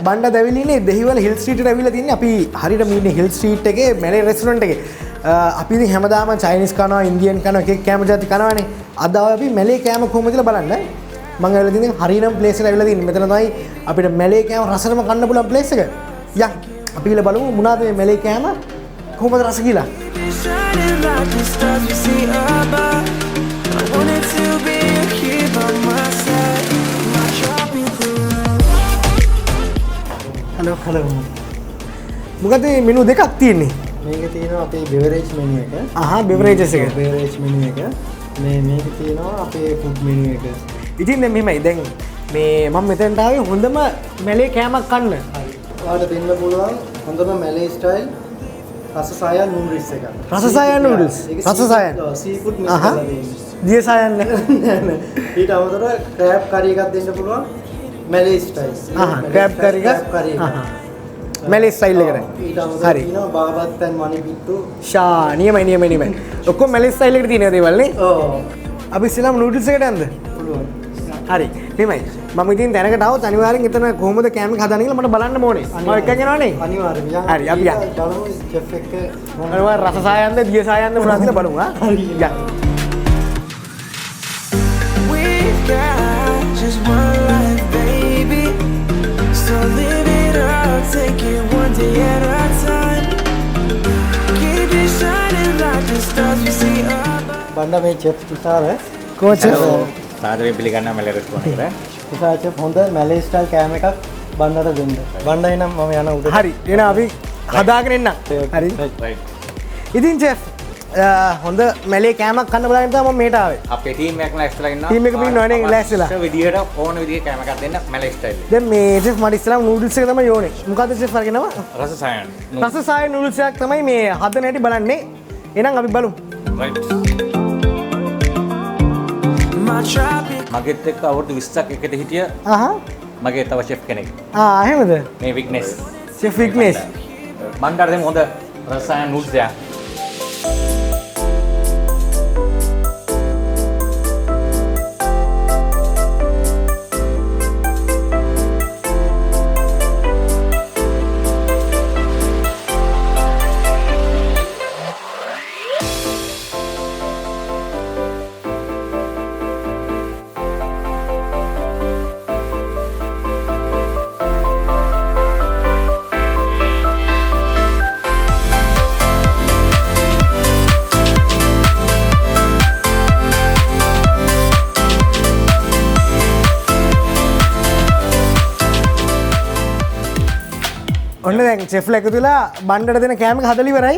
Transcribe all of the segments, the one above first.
බණ්ඩා දැවිලි ඉන්නේ දෙහිවල හිල් ස්ට්‍රීට් එකට ඇවිල්ලා තින්නේ. අපි හරියට මේ ඉන්නේ හිල් ස්ට්‍රීට් එකේ මැලේ රෙස්ටොරන්ට් එකේ. අපි ඉතින් හැමදාම චයිනීස් කනවා, ඉන්දියන් කනවා, එක එක කෑම ජාති කනවානේ. අද අපි මැලේ කෑම කොහොමද කියලා බලන්න. මම ඇවිල්ලා තින්නේ හරියනම් ප්ලේස් එකට ඇවිල්ලා තින්නේ. මෙතන තමයි අපිට මැලේ කෑම රසටම කන්න පුළුවන් ප්ලේස් එක. යන් අපි ගිහලා බලමු මොනවද මේ මැලේ කෑම කොහොමද රස කියලා. හලෝ. මොකද මේ මෙනු දෙකක් තියෙන්නේ. මේකේ තියෙනවා අපේ beverage menu එක. beverages එක. beverage menu එක. මේකේ තියෙනවා අපේ food menu එක. ඉතින් දැන් මෙහෙමයි. දැන් මේ මම මෙතනට ආවේ හොඳම මැලේ කෑමක් කන්න. හරි. ඔයාලට දෙන්න පුළුවන් හොඳම Malay style රස සායන් noodles එක. රස සායන් noodles. රස සායන්. seafood mix කරලා දෙන්නේ. දිය සායන් නෑ. ඊට අමතරව crab curry එකක් දෙන්න පුළුවන්. Malay style. crab curry එක. Malay style එකට. හරි. තියෙනවා බාබත් and money pittu. නියමයි. ඔක්කොම Malay style එකට තියෙන දේවල් නේ? ඔව්. අපි ඉස්සෙල්ලාම noodles එකට යන්න. පුළුවන්. හරි. මෙහෙමයි. මම ඉතින් දැනකට આવත් අනිවාර්යෙන් එතන කොහොමද කෑම එක හදන්නේ කියලා මට බලන්න ඕනේ. මම එක්කන් යනවනේ. අනිවාර්යෙන්. හරි අපි යන්න. බලමු chef එක මොනවද රස සායන්ද දිය සායන්ද මොනවද කියලා බලමු ආ. හරි. යන්න. Just one life, baby. So live it up, take it one day at a time. Keep it shining like the stars we see above. Banda මේ chef තුෂාර coach සාදරයෙන් පිළිගන්නවා Malay Restaurant එකට. තුෂාර chef හොඳ Malay style කෑම එකක් බණ්ඩාට දෙන්න. බණ්ඩා එනම් මම යන උඩ. හරි. එහෙනම් අපි හදාගෙන එන්නම්. හරි. right. ඉතින් chef හොඳ මැලේ කෑමක් කන්න බලන්න තමයි මම මෙහෙට ආවේ. අපේ ටීම් එකක් ලෑස්තිලා ඉන්නවා. ටීම් එක පින්නවනේ ලෑස්තිලා. ඒ විදිහට ඕන විදිහේ කෑම එකක් දෙන්න Malay style. දැන් මේ chef මට ඉස්සරහම noodles එක තමයි යෝනේ. මොකද්ද chef අරගෙන නම? රස සායන්. රස සායන් noodles එකක් තමයි මේ හදන හැටි බලන්නේ. එහෙනම් අපි බලමු. right. මගෙත් එක්ක අවුරුදු 20ක් එකට හිටිය මගේ තව chef කෙනෙක්. එහෙමද? මේ විග්නේෂ්. chef විග්නේෂ්. මන්ට දෙමු හොඳ රස සායන් noodles එක. ඔන්න දැන් chef ලා එකතු වෙලා බණ්ඩට දෙන කෑම එක හදලා ඉවරයි.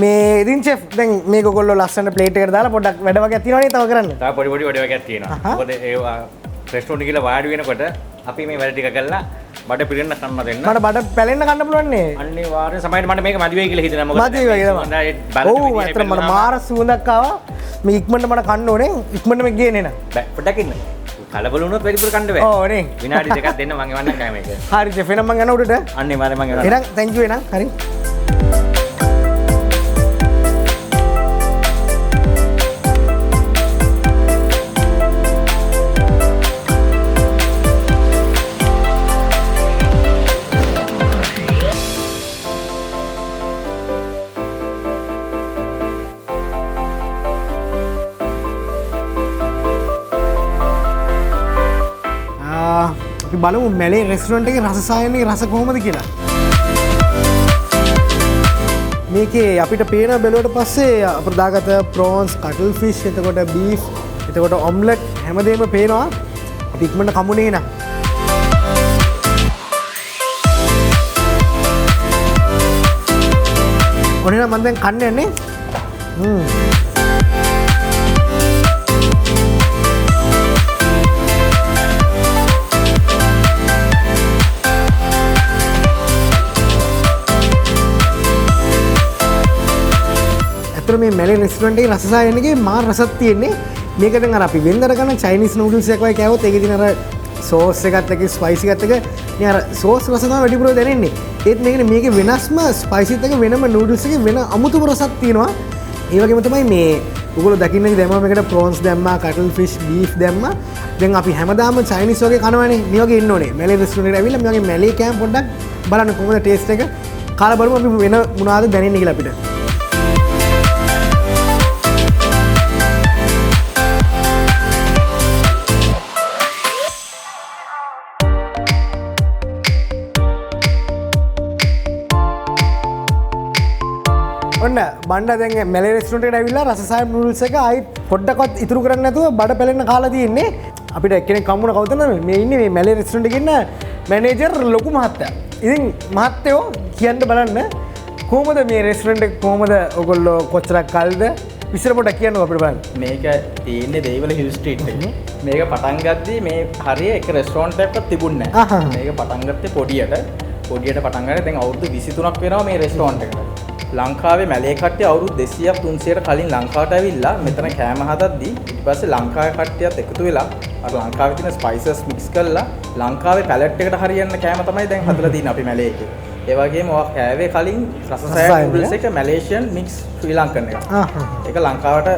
මේ ඉතින් chef දැන් මේක ඔයගොල්ලෝ ලස්සන ප්ලේට් එකකට දාලා පොඩ්ඩක් වැඩ වගේක් තියෙනවනේ තව කරන්න. තව පොඩි වැඩ වගේක් තියෙනවා. මොකද ඒවා රෙස්ටොරන්ට් ගිහලා වාඩි වෙනකොට අපි මේ වැඩ ටික කරලා බඩ පිරෙන්න කන්න දෙන්න. මට බඩ පැලෙන්න කන්න පුළුවන් නේ. අනිවාර්යෙන් සමහරවිට මට මේක මදි වෙයි කියලා හිතෙනවා. මොකද මදි වෙයි තමයි. ඔව් ඇත්තටම මට මාර සුවඳක් ආවා. මේ ඉක්මනට මට කන්න ඕනේ. ඉක්මනට මේක ගේන්න එන. බෑ පොඩ්ඩක් ඉන්න. කලබල වුණොත් වැඩිපුර කන්න බෑ. ඕ නේ. විනාඩි දෙකක් දෙන්න මම එවන්නම් කෑම එක. හරි chef එහෙනම් මම යන උඩට. අනිවාර්යෙන් මම එවන්නම්. එහෙනම් thank you එහෙනම්. හරි. අපි බලමු Malay Restaurant එකේ රස සායනයේ රස කොහොමද කියලා. මේකේ අපිට පේන බැලුවට පස්සේ අපිට දාගත්ත prawns, cuttle fish, එතකොට beef, එතකොට omelette හැමදේම පේනවා. අපි ඉක්මනට කමුනේ නා. ඔන්න මම දැන් කන්න යන්නේ. මේ Malay Restaurant එකේ රස සායන එකේ මාර රසක් තියෙන්නේ. මේක දැන් අර අපි වෙන්දර ගන්න Chinese noodles එකක් වගේ කෑවොත් ඒකේ තියෙන අර sauce එකත් එක්ක spicy එකත් එක්ක මේ අර sauce රස තමයි වැඩිපුර දැනෙන්නේ. ඒත් මේකේ වෙනස්ම spicy එකත් එක්ක වෙනම noodles එකේ වෙන අමුතුම රසක් තියෙනවා. ඒ වගේම තමයි මේ ඔයගොල්ලෝ දකින්නේ දැම්මම මේකට ප්‍රෝන්ස් දැම්මා, කටල් ෆිෂ්, බීෆ් දැම්මා. දැන් අපි හැමදාම චයිනීස් වගේ කනවනේ. මේ වගේ ඉන්න ඕනේ. මැලේ රෙස්ටොරන්ට් එකට ඇවිල්ලා මේ වගේ මැලේ කෑම පොඩ්ඩක් බලන්න කොහොමද ටේස්ට් එක. කාලා බලමු අපි වෙන මොනවද දැනෙන්නේ කියලා අපිට. ඔන්න බණ්ඩා දැන් මැලේ රෙස්ටොරන්ට් එකට ඇවිල්ලා රස සායම් නූඩල්ස් එක ආයි පොඩ්ඩක්වත් ඉතුරු කරන්නේ නැතුව බඩ පැලෙන්න කාලා තියෙන්නේ. අපිට එක්කෙනෙක් හම්බුණා කවුද මේ ඉන්නේ මේ මැලේ රෙස්ටොරන්ට් එකේ ඉන්න මැනේජර් ලොකු මහත්තයා. ඉතින් මහත්තයෝ කියන්න බලන්න කොහොමද මේ රෙස්ටොරන්ට් එක කොහොමද ඔයගොල්ලෝ කොච්චරක් කල්ද විස්තර පොඩ්ඩක් කියන්නකෝ අපිට බලන්න. මේක තියෙන්නේ දෙහිවල හිල් ස්ට්‍රීට් එකේ. මේක පටන් ගත්තී මේ හරිය එක රෙස්ටොරන්ට් එකක්වත් තිබුණේ නැහැ. මේක පටන් ගත්තේ පොඩියට පටන් ගන්නේ දැන් අවුරුදු 23ක් වෙනවා මේ රෙස්ටොරන්ට් එකට. ලංකාවේ මැලේ කට්ටිය අවුරුදු 200ක් 300කට කලින් ලංකාවට ඇවිල්ලා මෙතන කෑම හදද්දී ඊට පස්සේ ලංකාවේ කට්ටියත් එකතු වෙලා අර ලංකාවේ තියෙන ස්පයිසස් මික්ස් කරලා ලංකාවේ පැලට් එකට හරියන්න කෑම තමයි දැන් හදලා තියෙන්නේ අපි මැලේ එකේ. ඒ වගේම ඔය කෑවේ කලින් රස සෑන් නූඩල්ස් එක මැලේසියන් මික්ස් ශ්‍රී ලංකන් එක. ඒක ලංකාවට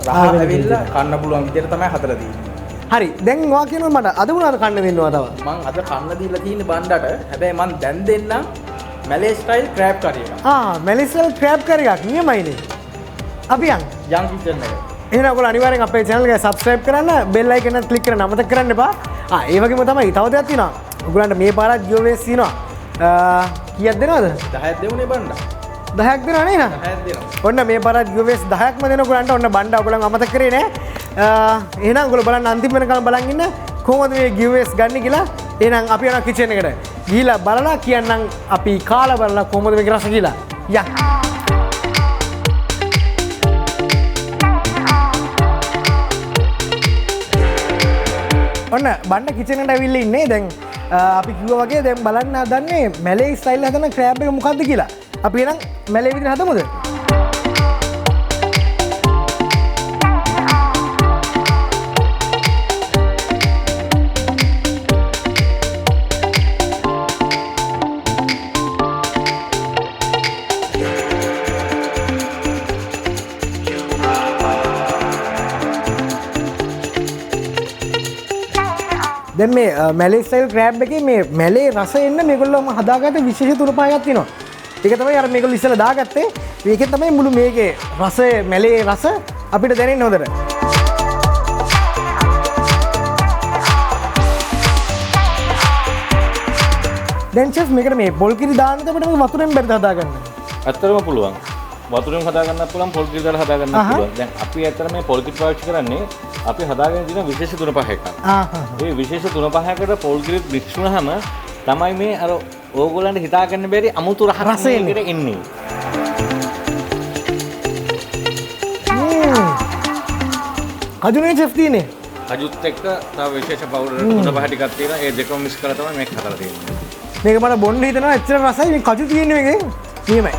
රහ ඇවිල්ලා කන්න පුළුවන් විදිහට තමයි හදලා තියෙන්නේ. හරි දැන් ඔයා කියනවා මට අද මොනවද කන්න දෙන්නවා තව? මම අද කන්න දීලා තියෙන්නේ බණ්ඩට. හැබැයි මම දැන් දෙන්නම් මැලේ ස්ටයිල් ක්‍රෑබ් කරි එක. මැලේ ස්ටයිල් ක්‍රෑබ් කරි එකක් නියමයිනේ. අපි යන් කිචන් එක. එහෙනම් ඔයගොල්ලෝ අනිවාර්යෙන් අපේ channel එක subscribe කරන්න, bell icon එක click කරන්න අමතක කරන්න එපා. ඒ වගේම තමයි තව දෙයක් තියෙනවා. ඔයගොල්ලන්ට මේ පාරක් giveaways තියෙනවා. කීයක් දෙනවද? 10ක් දෙමුනේ බණ්ඩා. 10ක් දෙනවා නේද? 10ක් දෙනවා. ඔන්න මේ පාරක් giveaways 10ක්ම දෙන ඔයගොල්ලන්ට ඔන්න බණ්ඩා ඔයගොල්ලන් අමතක කරේ නෑ. එහෙනම් ඔයගොල්ලෝ බලන්න අන්තිම වෙනකම් බලන් ඉන්න කොහොමද මේ giveaways ගන්න කියලා. එහෙනම් අපි යනවා කිචන් එකට. ගිහිලා බලලා කියන්නම් අපි කාලා බලලා කොහොමද මේක රස කියලා. යා. ඔන්න බණ්ඩා කිචන් එකට ඇවිල්ලා ඉන්නේ. දැන් අපි කිව්වා වගේ දැන් බලන්න හදන්නේ මැලේ ස්ටයිල් හදන ක්‍රෑබ් එක මොකක්ද කියලා. අපි එහෙනම් මැලේ විදිහට හදමුද? දැන් මේ මැලේ ස්ටයිල් ක්‍රෑබ් එකේ මේ මැලේ රස එන්න මේගොල්ලෝම හදාගත්ත විශේෂ තුන පහක් තියෙනවා. ඒක තමයි අර මේගොල්ලෝ ඉස්සෙල්ලා දාගත්තේ. මේකෙන් තමයි මුළු මේකේ රසය මැලේ රස අපිට දැනෙන්නේ හොඳට. දැන් චෙෆ් මේකට මේ පොල් කිරි දාන්නද අපිට මේ වතුරෙන් බැරිද හදාගන්න? ඇත්තටම පුළුවන්. වතුරෙන් හදාගන්නත් පුළුවන්, පොල් කිරි දාලා හදාගන්නත් පුළුවන්. දැන් අපි ඇත්තට මේ පොල් කිරි පාවිච්චි කරන්නේ අපි හදාගෙන තියෙන විශේෂ තුන පහක්. ඒ විශේෂ තුන පහකට පොල් කිරි මික්ස් වුණාම තමයි මේ අර ඕගොල්ලන්ට හිතා ගන්න බැරි අමුතු රස එන්නේ. කජුනේ චෙෆ් තියෙන්නේ. කජුත් එක්ක තව විශේෂ පවුඩර් තුන පහ ටිකක් තියෙනවා. ඒ දෙකම මික්ස් කරලා තමයි මේක හදලා තියෙන්නේ. මේක මට බොන්න හිතනවා එච්චර රසයි මේ කජු තියෙන්නේ මේකේ. නියමයි.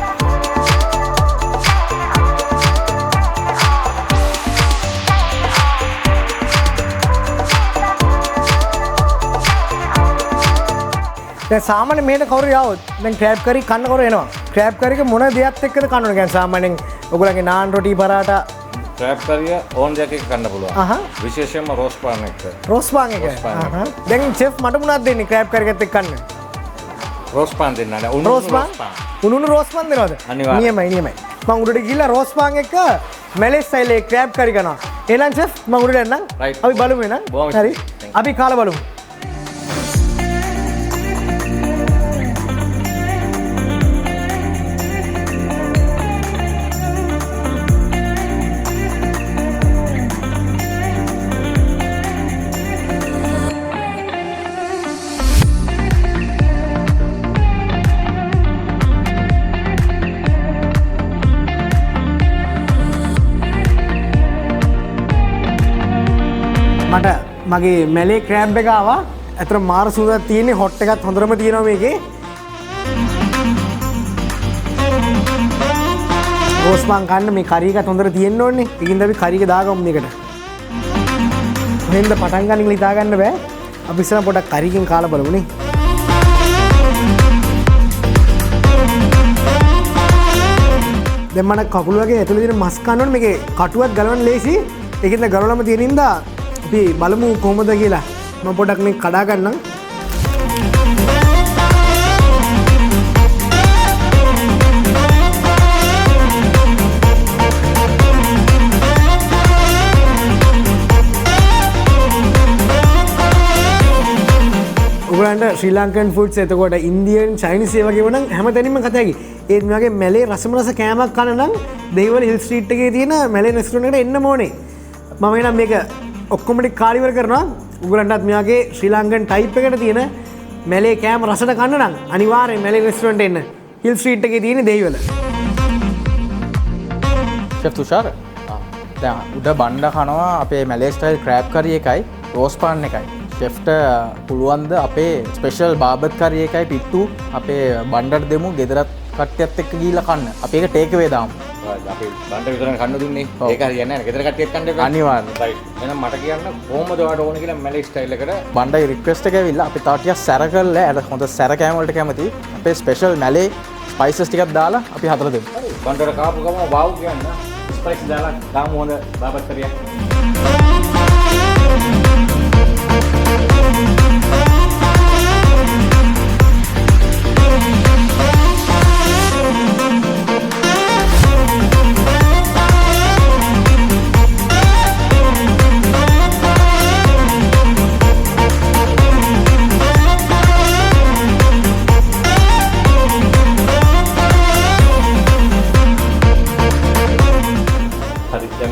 දැන් සාමාන්‍ය මේකට කවුරු යවොත් දැන් ක්‍රෑබ් කරි කන්න කවුරු එනවා. ක්‍රෑබ් කරි එක මොන දෙයක් එක්කද කන්න ඕන? කියන්නේ සාමාන්‍යයෙන් ඔයගොල්ලන්ගේ නාන් රොටි පරාටා ක්‍රෑබ් කරිය ඕන් දෙයක් එක්ක කන්න පුළුවන්. විශේෂයෙන්ම රෝස් පාන් එක්ක. රෝස් පාන් එක. දැන් චෙෆ් මට මොනවද දෙන්නේ ක්‍රෑබ් කරි එකත් එක්ක කන්න? රෝස් පාන් දෙන්න නෑ. රෝස් පාන්. උණුණු රෝස් පාන් දෙනවද? නියමයි. මම උඩට ගිහිල්ලා රෝස් පාන් එක්ක මැලේ ස්ටයිල් එකේ ක්‍රෑබ් කරි කරනවා. එහෙනම් චෙෆ් මම උඩට යන්නම්. අපි බලමු එහෙනම්. හරි. අපි කාලා බලමු. මට මගේ මැලේ ක්‍රෑබ් එක ආවා. අතන මාර සුවඳක් තියෙන්නේ. හොට් එකත් හොඳටම තියෙනවා මේකේ. රෝස් පාන් කන්න මේ කරි එකත් හොඳට තියෙන්න ඕනේ. ඒකින්ද අපි කරි එක දාගමු මේකට. කොහෙන්ද පටන් ගන්න කියලා හිතා ගන්න බෑ. අපි ඉස්සර පොඩක් කරි එකෙන් කාලා බලමුනේ. දැන් මට කකුල වගේ ඇතුලේ තියෙන මස් කන්න ඕනේ මේකේ කටුවත් ගලවන්න ලේසි ඒකෙන්ද ගලවලම තියෙන ඉඳා අපි බලමු කොහොමද කියලා මම පොඩක් මේක කඩා ගන්නම් ඔයගලන්ට ශ්‍රී ලංකන් ෆුඩ්ස් එතකොට ඉන්දියන් චයිනීස් ඒ වගේ වුණනම් හැමතැනින්ම කතා හැකි. ඒත් මේ වගේ මැලේ රසමරස කෑමක් කන නම් දෙහිවල හිල් ස්ට්‍රීට් එකේ තියෙන මැලේ රෙස්ටොරන්ට් එකට එන්න ඕනේ. මම එනම් මේක ඔක්කොම ටික කාර්යවල කරනවා. ඔයගලන්ටත් මේ වගේ ශ්‍රී ලංකන් ටයිප් එකට තියෙන මැලේ කෑම රසට කන්න නම් අනිවාර්යෙන් මැලේ රෙස්ටොරන්ට් එන්න. හිල් ස්ට්‍රීට් එකේ තියෙන දෙහිවල. ෂෙෆ් තුෂාර. දැන් උඩ බණ්ඩ කනවා අපේ මැලේ ස්ටයිල් ක්‍රෑබ් කරි එකයි රෝස් පාන් එකයි. ෂෙෆ්ට පුළුවන්ද අපේ ස්පෙෂල් බාබත් කරි එකයි පිට්ටු අපේ බණ්ඩට දෙමු ගෙදරත් කට්ටියත් එක්ක ගිහිල්ලා කන්න. අපි ඒක ටේක් අවේ දාමු. අපි බණ්ඩ විතරක් කන්න දුන්නේ. ඒක හරියන්නේ නැහැ. ගෙදර කට්ටියත් කන්න එපා. අනිවාර්යයෙන්. රයිට්. එහෙනම් මට කියන්න කොහොමද ඔයාලට ඕන කියලා මැලේ ස්ටයිල් එකට බණ්ඩයි රික්වෙස්ට් එක ඇවිල්ලා අපි තව ටිකක් සැර කරලා අර හොඳ සැර කෑම වලට කැමති අපේ ස්පෙෂල් මැලේ ස්පයිසස් ටිකක් දාලා අපි හදලා දෙමු. බණ්ඩට කාපු ගම වාව් කියන්න ස්පයිස් දාලා දාමු හොඳ බාබත් කරියක්.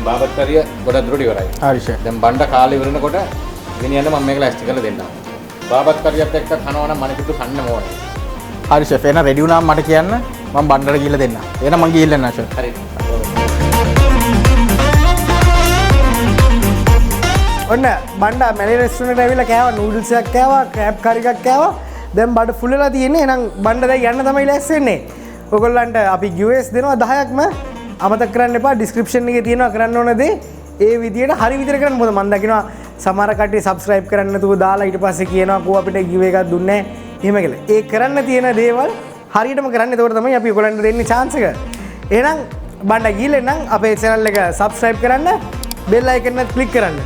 බාබත් කරිය ගොඩක් දුරට ඉවරයි. හරි ෂෙෆ්. දැන් බණ්ඩ කාලේ ඉවරනකොට ගෙනියන්න මම මේක ලෑස්ති කරලා දෙන්නම්. බාබත් කරියත් එක්ක කනවා නම් මණිකුතු කන්න ඕනේ. හරි ෂෙෆ්. එහෙනම් රෙඩි වුණාම මට කියන්න මම බණ්ඩට ගිහිල්ලා දෙන්නම්. එහෙනම් මං ගිහිල්ලා එන්නම් ෂෙෆ්. හරි. ඔන්න බණ්ඩා මැලේ රෙස්ටොරන්ට් එකට ඇවිල්ලා කෑවා නූඩල්ස් එකක් කෑවා ක්‍රෑබ් කරි එකක් කෑවා දැන් බඩ ෆුල් වෙලා තියෙන්නේ එහෙනම් බණ්ඩා දැන් යන්න තමයි ලෑස්ති වෙන්නේ ඔයගොල්ලන්ට අපි US දෙනවා 10ක්ම අමතක කරන්න එපා ඩිස්ක්‍රිප්ෂන් එකේ තියෙනවා කරන්න ඕන දේ ඒ විදියට හරි විදියට කරන්න මොකද මම දකිනවා සමහර කට්ටිය subscribe කරන්න නැතුව දාලා ඊට පස්සේ කියනවා කෝ අපිට give එකක් දුන්නේ නැහැ එහෙම කියලා ඒ කරන්න තියෙන දේවල් හරියටම කරන්න එතකොට තමයි අපි ඔයගොල්ලන්ට දෙන්නේ chance එක එහෙනම් බණ්ඩා ගිහලා නම් අපේ channel එක subscribe කරන්න bell icon එක click කරන්න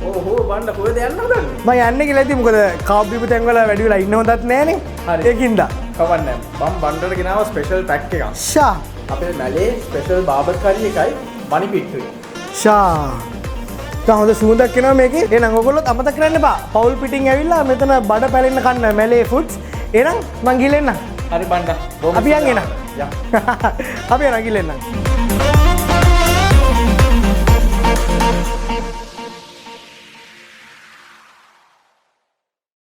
ඕහෝ බණ්ඩ කොහෙද යන්න හදන්නේ? මම යන්නේ කියලා ඉතින් මොකද කාප් බීපු තැන් වල වැඩි වෙලා ඉන්න හොඳත් නැහනේ. හරි. ඒකින්ද. කවන්නේ. මම බණ්ඩට ගෙනාව ස්පෙෂල් පැක් එකක්. ෂා. අපේ මැලේ ස්පෙෂල් බාබත් කරි එකයි මණි පිට්ටුයි. ෂා. දැන් හොඳ සුවඳක් එනවා මේකේ. එහෙනම් ඔයගොල්ලෝත් අමතක කරන්න එපා. පවුල් පිටින් ඇවිල්ලා මෙතන බඩ පැලෙන්න කන්න මැලේ ෆුඩ්ස්. එහෙනම් මං ගිහලා එන්නම්. හරි බණ්ඩ. අපි යන් එන්න. යම්. අපි යන් ගිහලා එන්නම්.